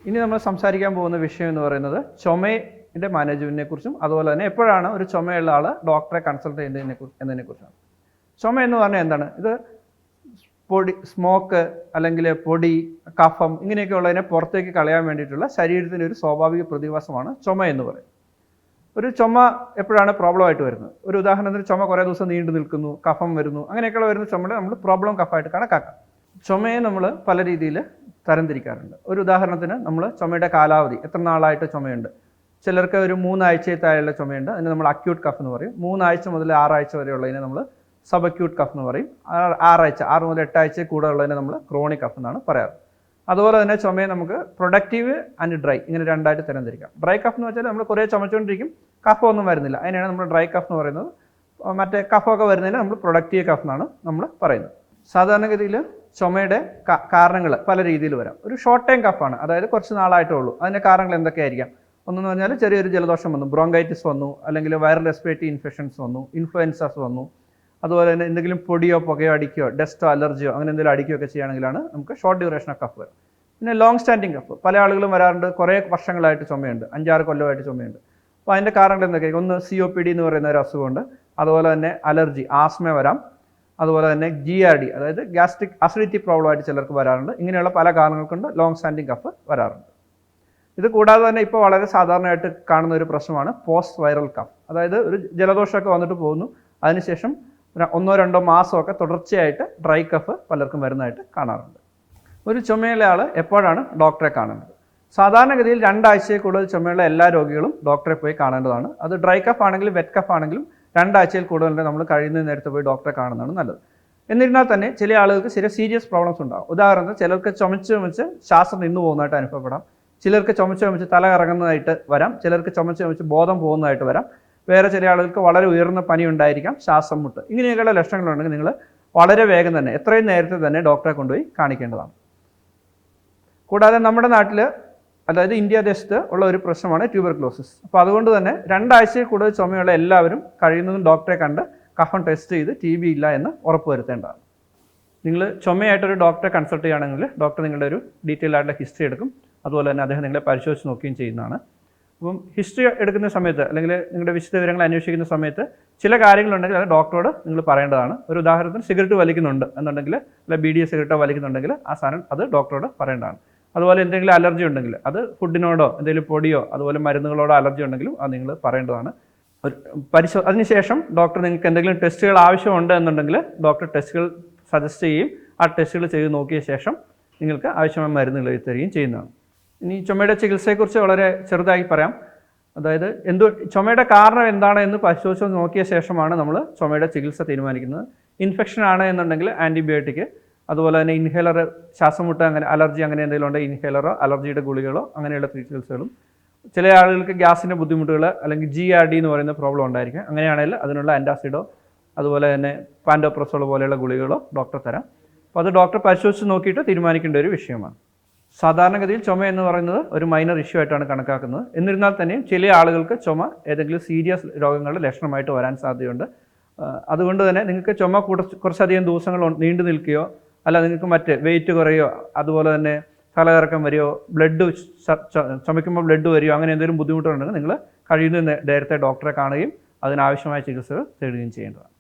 ഇനി നമ്മൾ സംസാരിക്കാൻ പോകുന്ന വിഷയം എന്ന് പറയുന്നത് ചുമയുടെ മാനേജ്മെന്റിനെ കുറിച്ചും അതുപോലെ തന്നെ എപ്പോഴാണ് ഒരു ചുമയുള്ള ആൾ ഡോക്ടറെ കൺസൾട്ട് എന്നതിനെക്കുറിച്ചാണ്. ചുമ എന്ന് പറഞ്ഞാൽ എന്താണ്? ഇത് പൊടി, സ്മോക്ക് അല്ലെങ്കിൽ പൊടി, കഫം ഇങ്ങനെയൊക്കെ ഉള്ളതിനെ പുറത്തേക്ക് കളയാൻ വേണ്ടിയിട്ടുള്ള ശരീരത്തിൻ്റെ ഒരു സ്വാഭാവിക പ്രതിഭാസമാണ് ചുമ എന്ന് പറയുന്നത്. ഒരു ചുമ എപ്പോഴാണ് പ്രോബ്ലം ആയിട്ട് വരുന്നത്? ഒരു ഉദാഹരണത്തിന് ചുമ കുറേ ദിവസം നീണ്ടു നിൽക്കുന്നു, കഫം വരുന്നു, അങ്ങനെയൊക്കെയുള്ള വരുന്ന ചുമയുടെ നമ്മൾ പ്രോബ്ലം കഫമായിട്ട് കണക്കാക്കാം. ചുമയെ നമ്മൾ പല രീതിയിൽ തരംതിരിക്കാറുണ്ട്. ഒരു ഉദാഹരണത്തിന് നമ്മൾ ചുമയുടെ കാലാവധി, എത്ര നാളായിട്ട് ചുമയുണ്ട്. ചിലർക്ക് ഒരു 3 ആഴ്ചത്തായുള്ള ചുമയുണ്ട്, അതിന് നമ്മൾ അക്യൂട്ട് കഫ് എന്ന് പറയും. 3 ആഴ്ച മുതൽ 6 ആഴ്ച വരെയുള്ളതിനെ നമ്മൾ സബ് അക്യൂട്ട് കഫ് എന്ന് പറയും. 6 മുതൽ 8 ആഴ്ച കൂടുതൽ ഉള്ളതിനെ നമ്മൾ ക്രോണിക് കഫ് എന്നാണ് പറയാറ്. അതുപോലെ തന്നെ ചുമയെ നമുക്ക് പ്രൊഡക്റ്റീവ് ആൻഡ് ഡ്രൈ ഇങ്ങനെ രണ്ടായിട്ട് തരംതിരിക്കാം. ഡ്രൈ കഫ് എന്ന് വെച്ചാൽ നമ്മൾ കുറേ ചുമച്ചുകൊണ്ടിരിക്കും, കഫമൊന്നും വരുന്നില്ല, അതിനാണ് നമ്മൾ ഡ്രൈ കഫ് എന്ന് പറയുന്നത്. മറ്റേ കഫമൊക്കെ വരുന്നതിന് നമ്മൾ പ്രൊഡക്റ്റീവ് കഫ് എന്നാണ് നമ്മൾ പറയുന്നത്. സാധാരണഗതിയിൽ ചുമയുടെ കാരണങ്ങൾ പല രീതിയിൽ വരാം. ഒരു ഷോർട്ട് ടൈം കഫാണ്, അതായത് കുറച്ച് നാളായിട്ടേ ഉള്ളൂ. അതിൻ്റെ കാരണങ്ങൾ എന്തൊക്കെയായിരിക്കാം? ഒന്നെന്ന് പറഞ്ഞാൽ ചെറിയൊരു ജലദോഷം വന്നു, ബ്രോങ്കൈറ്റിസ് വന്നു, അല്ലെങ്കിൽ വൈറൽ റെസ്പിറേറ്ററി ഇൻഫെക്ഷൻസ് വന്നു, ഇൻഫ്ലുവൻസാസ് വന്നു, അതുപോലെ തന്നെ എന്തെങ്കിലും പൊടിയോ പുകയോ അടിക്കുകയോ ഡസ്റ്റോ അലർജിയോ അങ്ങനെ എന്തെങ്കിലും അടിക്കുകയോ ഒക്കെ ചെയ്യുകയാണെങ്കിലാണ് നമുക്ക് ഷോർട്ട് ഡ്യൂറേഷൻ ഓഫ് കഫ് വരും. പിന്നെ ലോങ് സ്റ്റാൻഡിങ് കഫ് പല ആളുകളും വരാറുണ്ട്, കുറേ വർഷങ്ങളായിട്ട് ചുമയുണ്ട്, 5-6 കൊല്ലമായിട്ട് ചുമയുണ്ട്. അപ്പോൾ അതിൻ്റെ കാരണങ്ങൾ എന്തൊക്കെയാണ്? ഒന്ന് COPD എന്ന് പറയുന്ന ഒരു അസുഖമുണ്ട്, അതുപോലെ തന്നെ അലർജി, ആസ്മ വരാം, അതുപോലെ തന്നെ GERD അതായത് ഗ്യാസ്ട്രിക് അസിഡിറ്റി പ്രോബ്ലം ആയിട്ട് ചിലർക്ക് വരാറുണ്ട്. ഇങ്ങനെയുള്ള പല കാരണങ്ങൾ കൊണ്ട് ലോങ് സ്റ്റാൻഡിങ് കഫ് വരാറുണ്ട്. ഇത് കൂടാതെ തന്നെ ഇപ്പോൾ വളരെ സാധാരണയായിട്ട് കാണുന്ന ഒരു പ്രശ്നമാണ് പോസ്റ്റ് വൈറൽ കഫ്. അതായത് ഒരു ജലദോഷമൊക്കെ വന്നിട്ട് പോകുന്നു, അതിനുശേഷം 1-2 മാസമൊക്കെ തുടർച്ചയായിട്ട് ഡ്രൈ കഫ് പലർക്കും വരുന്നതായിട്ട് കാണാറുണ്ട്. ഒരു ചുമയുള്ള ആൾ എപ്പോഴാണ് ഡോക്ടറെ കാണേണ്ടത്? സാധാരണഗതിയിൽ 2 ആഴ്ചയിൽ കൂടുതൽ ചുമയുള്ള എല്ലാ രോഗികളും ഡോക്ടറെ പോയി കാണേണ്ടതാണ്. അത് ഡ്രൈ കഫ് ആണെങ്കിലും വെറ്റ് കഫ് ആണെങ്കിലും 2 ആഴ്ചയിൽ കൂടുതൽ നമ്മൾ കഴിയുന്ന നേരത്തെ പോയി ഡോക്ടറെ കാണുന്നതാണ് നല്ലത്. എന്നിരുന്നാൽ തന്നെ ചില ആളുകൾക്ക് ചില സീരിയസ് പ്രോബ്ലംസ് ഉണ്ടാകും. ഉദാഹരണത്തിന് ചിലർക്ക് ചുമച്ച് ശ്വാസം നിന്നു പോകുന്നതായിട്ട് അനുഭവപ്പെടാം, ചിലർക്ക് ചുമച്ച് തല കറങ്ങുന്നതായിട്ട് വരാം, ചിലർക്ക് ചുമച്ച് ബോധം പോകുന്നതായിട്ട് വരാം, വേറെ ചില ആളുകൾക്ക് വളരെ ഉയർന്ന പനി ഉണ്ടായിരിക്കാം, ശ്വാസം മുട്ട്, ഇങ്ങനെയൊക്കെയുള്ള ലക്ഷണങ്ങളുണ്ടെങ്കിൽ നിങ്ങൾ വളരെ വേഗം തന്നെ എത്രയും നേരത്തെ തന്നെ ഡോക്ടറെ കൊണ്ടുപോയി കാണിക്കേണ്ടതാണ്. കൂടാതെ നമ്മുടെ നാട്ടിൽ അതായത് ഇന്ത്യ ദേശത്ത് ഉള്ള ഒരു പ്രശ്നമാണ് ട്യൂബർക്ലോസിസ്. അപ്പോൾ അതുകൊണ്ട് തന്നെ 2 ആഴ്ചയിൽ കൂടുതൽ ചുമയുള്ള എല്ലാവരും കഴിയുന്നതും ഡോക്ടറെ കണ്ട് കഫം ടെസ്റ്റ് ചെയ്ത് TB ഇല്ല എന്ന് ഉറപ്പുവരുത്തേണ്ടതാണ്. നിങ്ങൾ ചുമയായിട്ടൊരു ഡോക്ടറെ കൺസൾട്ട് ചെയ്യുകയാണെങ്കിൽ ഡോക്ടർ നിങ്ങളുടെ ഒരു ഡീറ്റെയിൽ ആയിട്ടുള്ള ഹിസ്റ്ററി എടുക്കും, അതുപോലെ തന്നെ അദ്ദേഹം നിങ്ങളെ പരിശോധിച്ച് നോക്കുകയും ചെയ്യുന്നതാണ്. അപ്പം ഹിസ്റ്ററി എടുക്കുന്ന സമയത്ത് അല്ലെങ്കിൽ നിങ്ങളുടെ വിശദവിവരങ്ങൾ അന്വേഷിക്കുന്ന സമയത്ത് ചില കാര്യങ്ങളുണ്ടെങ്കിൽ അത് ഡോക്ടറോട് നിങ്ങൾ പറയേണ്ടതാണ്. ഒരു ഉദാഹരണത്തിന് സിഗരറ്റ് വലിക്കുന്നുണ്ട് എന്നുണ്ടെങ്കിൽ, അല്ലെങ്കിൽ BDA സിഗരറ്റോ വലിക്കുന്നുണ്ടെങ്കിൽ ആ സാധനം അത് ഡോക്ടറോട് പറയേണ്ടതാണ്. അതുപോലെ എന്തെങ്കിലും അലർജി ഉണ്ടെങ്കിൽ അത് ഫുഡിനോടോ എന്തെങ്കിലും പൊടിയോ അതുപോലെ മരുന്നുകളോടോ അലർജി ഉണ്ടെങ്കിലും അത് നിങ്ങൾ പറയേണ്ടതാണ്. അതിനുശേഷം ഡോക്ടർ നിങ്ങൾക്ക് എന്തെങ്കിലും ടെസ്റ്റുകൾ ആവശ്യമുണ്ട് എന്നുണ്ടെങ്കിൽ ഡോക്ടർ ടെസ്റ്റുകൾ സജസ്റ്റ് ചെയ്യുകയും ആ ടെസ്റ്റുകൾ ചെയ്ത് നോക്കിയ ശേഷം നിങ്ങൾക്ക് ആവശ്യമായ മരുന്നുകൾ എഴുതി തരികയും ചെയ്യുന്നതാണ്. ഇനി ചുമയുടെ ചികിത്സയെക്കുറിച്ച് വളരെ ചെറുതായി പറയാം. അതായത് ചുമയുടെ കാരണം എന്താണ് എന്ന് പരിശോധിച്ച് നോക്കിയ ശേഷമാണ് നമ്മൾ ചുമയുടെ ചികിത്സ തീരുമാനിക്കുന്നത്. ഇൻഫെക്ഷൻ ആണ് എന്നുണ്ടെങ്കിൽ ആൻറ്റിബയോട്ടിക്, അതുപോലെ തന്നെ ഇൻഹേലർ, ശ്വാസമുട്ട്, അങ്ങനെ അലർജി അങ്ങനെ എന്തെങ്കിലും ഉണ്ടെങ്കിൽ ഇൻഹേലറോ അലർജിയുടെ ഗുളികളോ അങ്ങനെയുള്ള ചികിത്സകളും. ചില ആളുകൾക്ക് ഗ്യാസിൻ്റെ ബുദ്ധിമുട്ടുകൾ അല്ലെങ്കിൽ GERD എന്ന് പറയുന്ന പ്രോബ്ലം ഉണ്ടായിരിക്കും. അങ്ങനെയാണെങ്കിൽ അതിനുള്ള ആൻറ്റാസിഡോ അതുപോലെ തന്നെ പാൻഡോപ്രസോൾ പോലെയുള്ള ഗുളികളോ ഡോക്ടർ തരാം. അപ്പോൾ അത് ഡോക്ടർ പരിശോധിച്ച് നോക്കിയിട്ട് തീരുമാനിക്കേണ്ട ഒരു വിഷയമാണ്. സാധാരണഗതിയിൽ ചുമ എന്ന് പറയുന്നത് ഒരു മൈനർ ഇഷ്യൂ ആയിട്ടാണ് കണക്കാക്കുന്നത്. എന്നിരുന്നാൽ തന്നെയും ചില ആളുകൾക്ക് ചുമ ഏതെങ്കിലും സീരിയസ് രോഗങ്ങളുടെ ലക്ഷണമായിട്ട് വരാൻ സാധ്യതയുണ്ട്. അതുകൊണ്ട് തന്നെ നിങ്ങൾക്ക് ചുമ കുറച്ചധികം ദിവസങ്ങൾ നീണ്ടു നിൽക്കുകയോ അല്ല നിങ്ങൾക്ക് മറ്റ് വെയിറ്റ് കുറയോ അതുപോലെ തന്നെ തലകറക്കം വരികയോ ചുമയ്ക്കുമ്പോൾ ബ്ലഡ് വരികയോ അങ്ങനെ എന്തെങ്കിലും ബുദ്ധിമുട്ടുണ്ടെങ്കിൽ നിങ്ങൾ കഴിയുന്ന നേരത്തെ ഡോക്ടറെ കാണുകയും അതിനാവശ്യമായ ചികിത്സകൾ തേടുകയും ചെയ്യേണ്ടതാണ്.